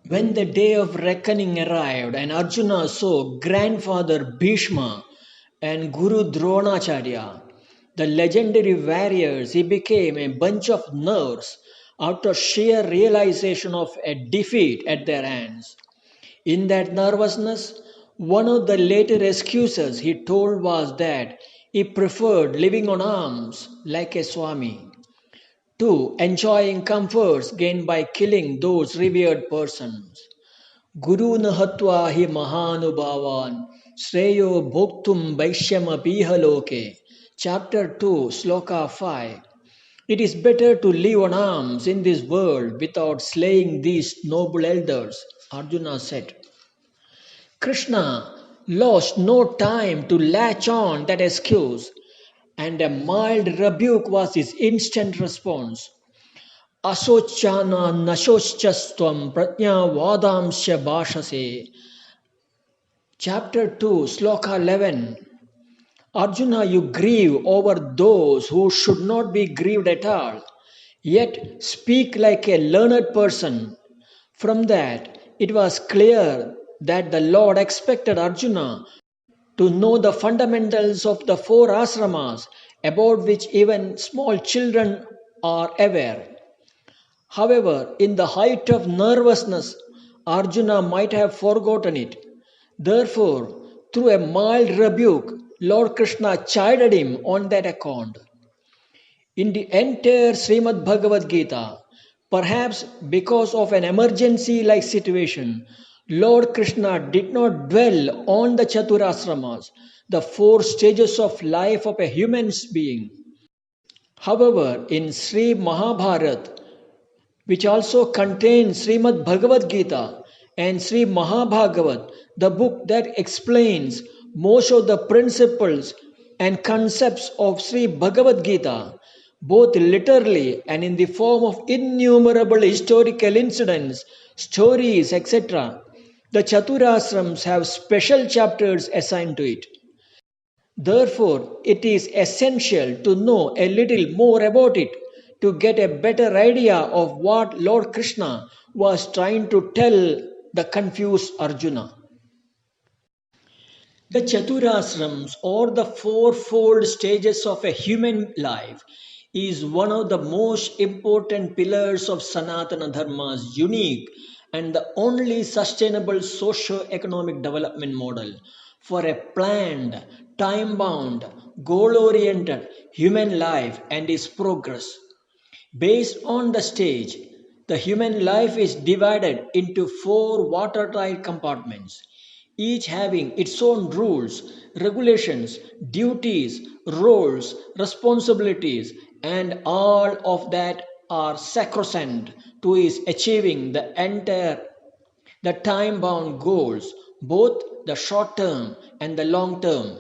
When the day of reckoning arrived and Arjuna saw grandfather Bhishma and Guru Dronacharya, the legendary warriors, he became a bunch of nerves out of sheer realization of a defeat at their hands. In that nervousness, one of the later excuses he told was that he preferred living on alms like a Swami to enjoying comforts gained by killing those revered persons. Guru Nahatva hi Mahanubhavan Shreyo Bhoktum Vaishyama Pihaloke. Chapter 2, Sloka 5. It is better to live on alms in this world without slaying these noble elders, Arjuna said. Krishna lost no time to latch on that excuse, and a mild rebuke was his instant response. Asochana nashochastvam pratnya vadamsya bhashase. Chapter 2, Sloka 11. Arjuna, you grieve over those who should not be grieved at all, yet speak like a learned person. From that, it was clear that the Lord expected Arjuna to know the fundamentals of the four ashramas about which even small children are aware. However, in the height of nervousness, Arjuna might have forgotten it. Therefore, through a mild rebuke, Lord Krishna chided him on that account. In the entire Srimad Bhagavad Gita, perhaps because of an emergency like situation, Lord Krishna did not dwell on the Chaturasramas, the four stages of life of a human being. However, in Sri Mahabharata, which also contains Srimad Bhagavad Gita and Sri Mahabhagavat, the book that explains most of the principles and concepts of Sri Bhagavad Gita, both literally and in the form of innumerable historical incidents, stories, etc. The Chaturasrams have special chapters assigned to it. Therefore, it is essential to know a little more about it to get a better idea of what Lord Krishna was trying to tell the confused Arjuna. The Chaturasrams, or the fourfold stages of a human life, is one of the most important pillars of Sanatana Dharma's unique and the only sustainable socio-economic development model for a planned, time-bound, goal-oriented human life and its progress. Based on the stage, the human life is divided into four watertight compartments, each having its own rules, regulations, duties, roles, responsibilities, and all of that are sacrosanct to its achieving the time-bound goals, both the short term and the long term.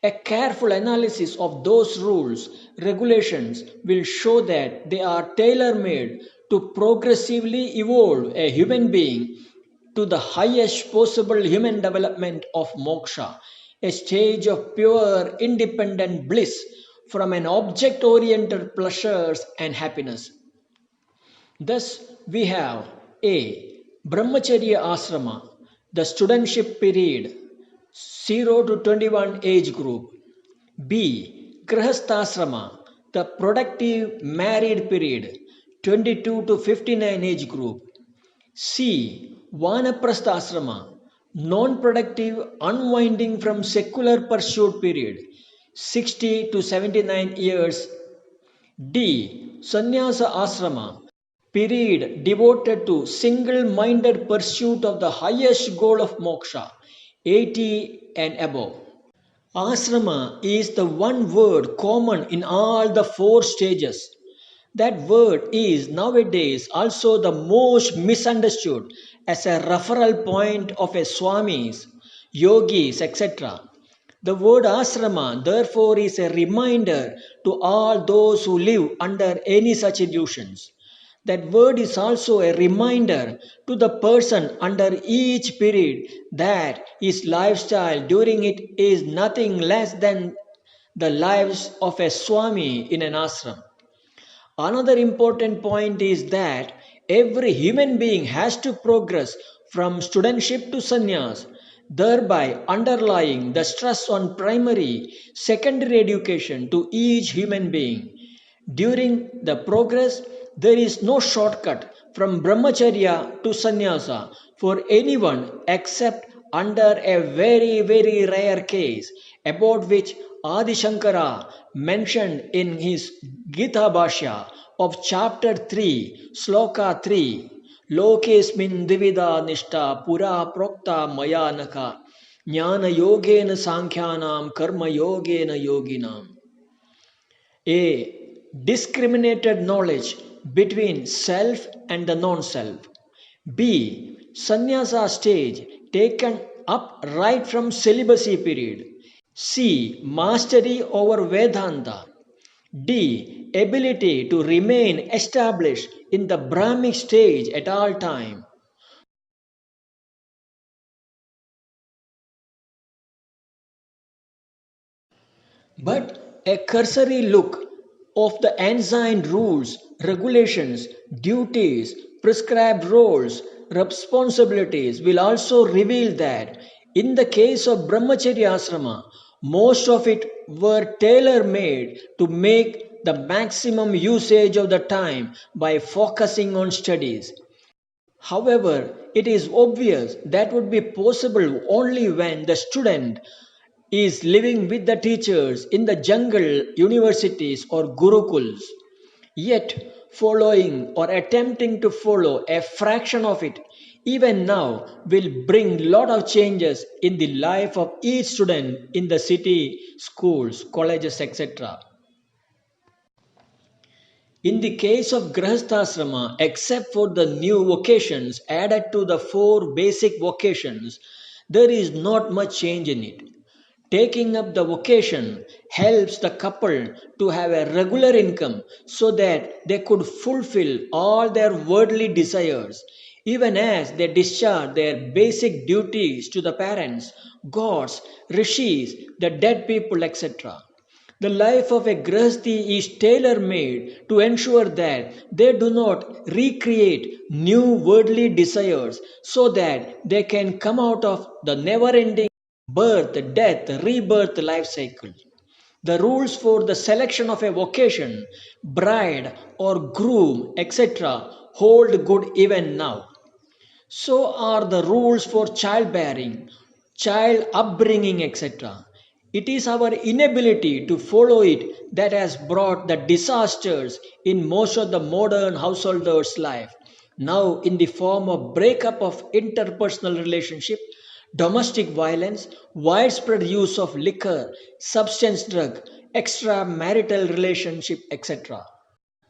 A careful analysis of those rules, regulations will show that they are tailor made to progressively evolve a human being to the highest possible human development of moksha, a stage of pure independent bliss from an object oriented pleasures and happiness. Thus, we have A. Brahmacharya Asrama, the studentship period, 0 to 21 age group. B. Grihasthasrama, the productive married period, 22 to 59 age group. C. Vanaprasthasrama, non-productive unwinding from secular pursuit period, 60 to 79 years. D. Sannyasa Asrama, period devoted to single-minded pursuit of the highest goal of moksha, 80 and above. Asrama is the one word common in all the four stages. That word is nowadays also the most misunderstood as a referral point of a swamis, yogis, etc. The word asrama therefore is a reminder to all those who live under any such illusions. That word is also a reminder to the person under each period that his lifestyle during it is nothing less than the lives of a swami in an ashram. Another important point is that every human being has to progress from studentship to sannyas, thereby underlying the stress on primary, secondary education to each human being. During the progress, there is no shortcut from brahmacharya to sannyasa for anyone except under a very rare case about which Adi Shankara mentioned in his Gita Bhashya of chapter 3, sloka 3. Lokesmin divida nishta pura prokta mayanaka jnana yogena sankhyanam karma yogena yoginam. A. Discriminated knowledge between self and the non-self. B. Sannyasa stage taken up right from celibacy period. C. Mastery over Vedanta. D. Ability to remain established in the Brahmic stage at all time. But a cursory look of the Ensign Rules, regulations, duties, prescribed roles, responsibilities will also reveal that in the case of Brahmacharya Asrama, most of it were tailor made to make the maximum usage of the time by focusing on studies. However, it is obvious that would be possible only when the student is living with the teachers in the jungle universities or gurukuls. Yet, following or attempting to follow a fraction of it, even now, will bring lot of changes in the life of each student in the city, schools, colleges, etc. In the case of Grihasthasrama, except for the new vocations added to the four basic vocations, there is not much change in it. Taking up the vocation helps the couple to have a regular income so that they could fulfill all their worldly desires, even as they discharge their basic duties to the parents, gods, rishis, the dead people, etc. The life of a grihasthi is tailor made to ensure that they do not recreate new worldly desires so that they can come out of the never ending birth, death, rebirth life cycle. The rules for the selection of a vocation, bride or groom, etc., hold good even now. So are the rules for childbearing, child upbringing, etc. It is our inability to follow it that has brought the disasters in most of the modern householders' life, now in the form of breakup of interpersonal relationship, domestic violence, widespread use of liquor, substance drug, extramarital relationship, etc.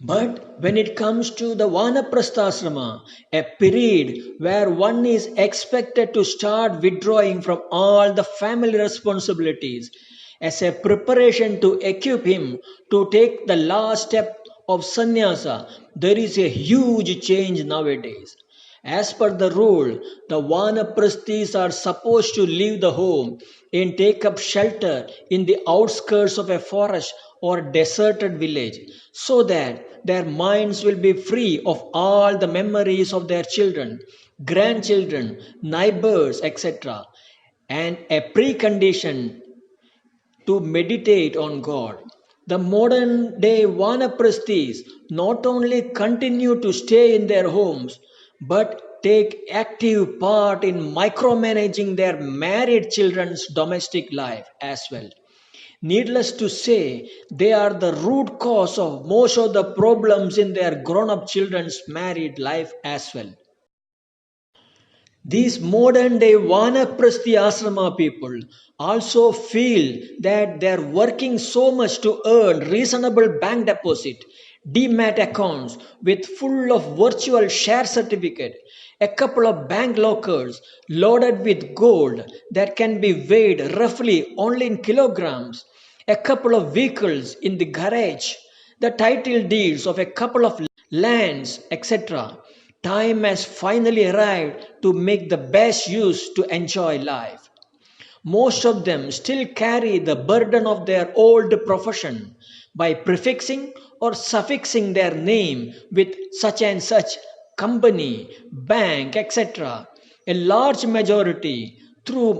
But when it comes to the Vanaprastha a period where one is expected to start withdrawing from all the family responsibilities as a preparation to equip him to take the last step of sannyasa, there is a huge change nowadays. As per the rule, the Vanaprasthis are supposed to leave the home and take up shelter in the outskirts of a forest or deserted village so that their minds will be free of all the memories of their children, grandchildren, neighbors, etc. And a precondition to meditate on God. The modern day Vanaprasthis not only continue to stay in their homes but take active part in micromanaging their married children's domestic life as well. Needless to say, they are the root cause of most of the problems in their grown up children's married life as well. These modern day Vanaprasthi asrama people also feel that they are working so much to earn reasonable bank deposit, demat accounts with full of virtual share certificate, a couple of bank lockers loaded with gold that can be weighed roughly only in kilograms, a couple of vehicles in the garage, the title deeds of a couple of lands, etc. Time has finally arrived to make the best use to enjoy life. Most of them still carry the burden of their old profession by prefixing or suffixing their name with such and such company, bank, etc. A large majority, through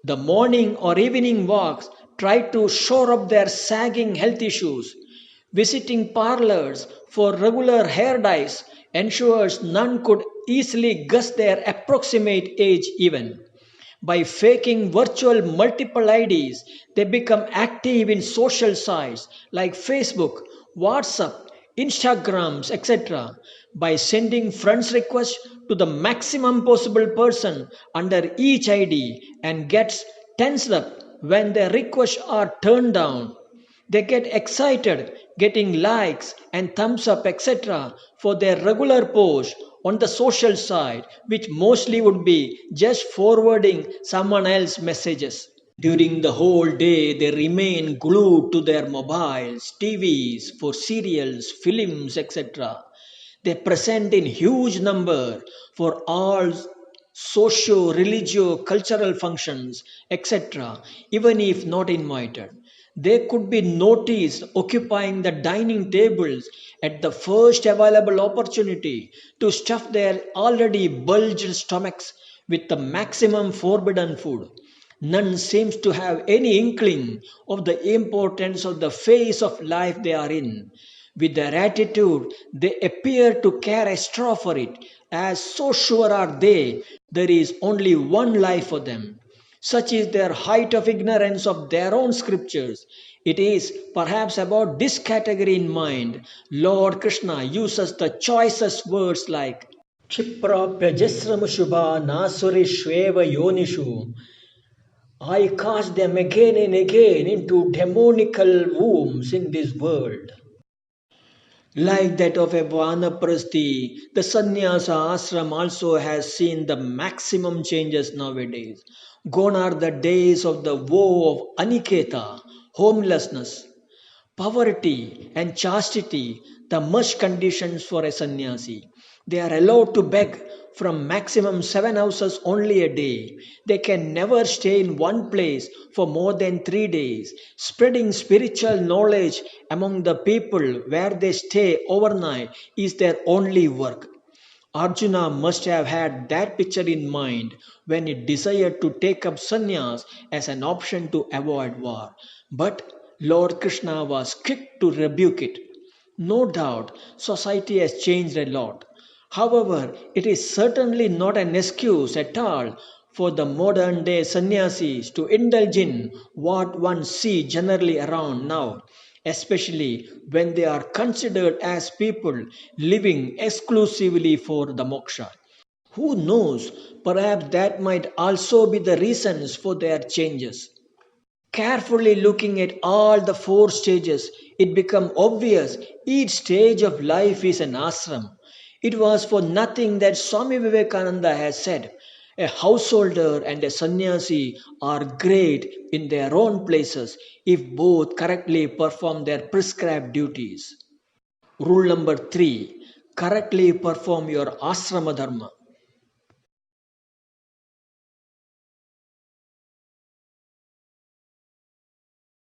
the morning or evening walks, try to shore up their sagging health issues. Visiting parlors for regular hair dyes ensures none could easily guess their approximate age even. By faking virtual multiple IDs, they become active in social sites like Facebook, WhatsApp, Instagrams, etc. By sending friends requests to the maximum possible person under each ID and gets tensed up when their requests are turned down. They get excited getting likes and thumbs up, etc., for their regular post on the social side, which mostly would be just forwarding someone else's messages. During the whole day, they remain glued to their mobiles, TVs, for serials, films, etc. They present in huge number for all socio-religio cultural functions, etc., even if not invited. They could be noticed occupying the dining tables at the first available opportunity to stuff their already bulged stomachs with the maximum forbidden food. None seems to have any inkling of the importance of the phase of life they are in. With their attitude, they appear to care a straw for it, as so sure are they there is only one life for them. Such is their height of ignorance of their own scriptures. It is perhaps about this category in mind Lord Krishna uses the choicest words like Kshiprapya Jasramushubha Nasuri Shweva Yonishu. I cast them again and again into demonical wombs in this world. Like that of a vanaprasthi, the sannyasa ashram also has seen the maximum changes nowadays. Gone are the days of the woe of aniketa, homelessness, poverty, and chastity, the must conditions for a sannyasi. They are allowed to beg from maximum 7 houses only a day. They can never stay in one place for more than 3 days. Spreading spiritual knowledge among the people where they stay overnight is their only work. Arjuna must have had that picture in mind when he desired to take up sannyas as an option to avoid war. But Lord Krishna was quick to rebuke it. No doubt, society has changed a lot. However, it is certainly not an excuse at all for the modern day sannyasis to indulge in what one sees generally around now, especially when they are considered as people living exclusively for the moksha. Who knows, perhaps that might also be the reasons for their changes. Carefully looking at all the four stages, it becomes obvious each stage of life is an ashram. It was for nothing that Swami Vivekananda has said, a householder and a sannyasi are great in their own places if both correctly perform their prescribed duties. Rule number 3, correctly perform your ashrama dharma.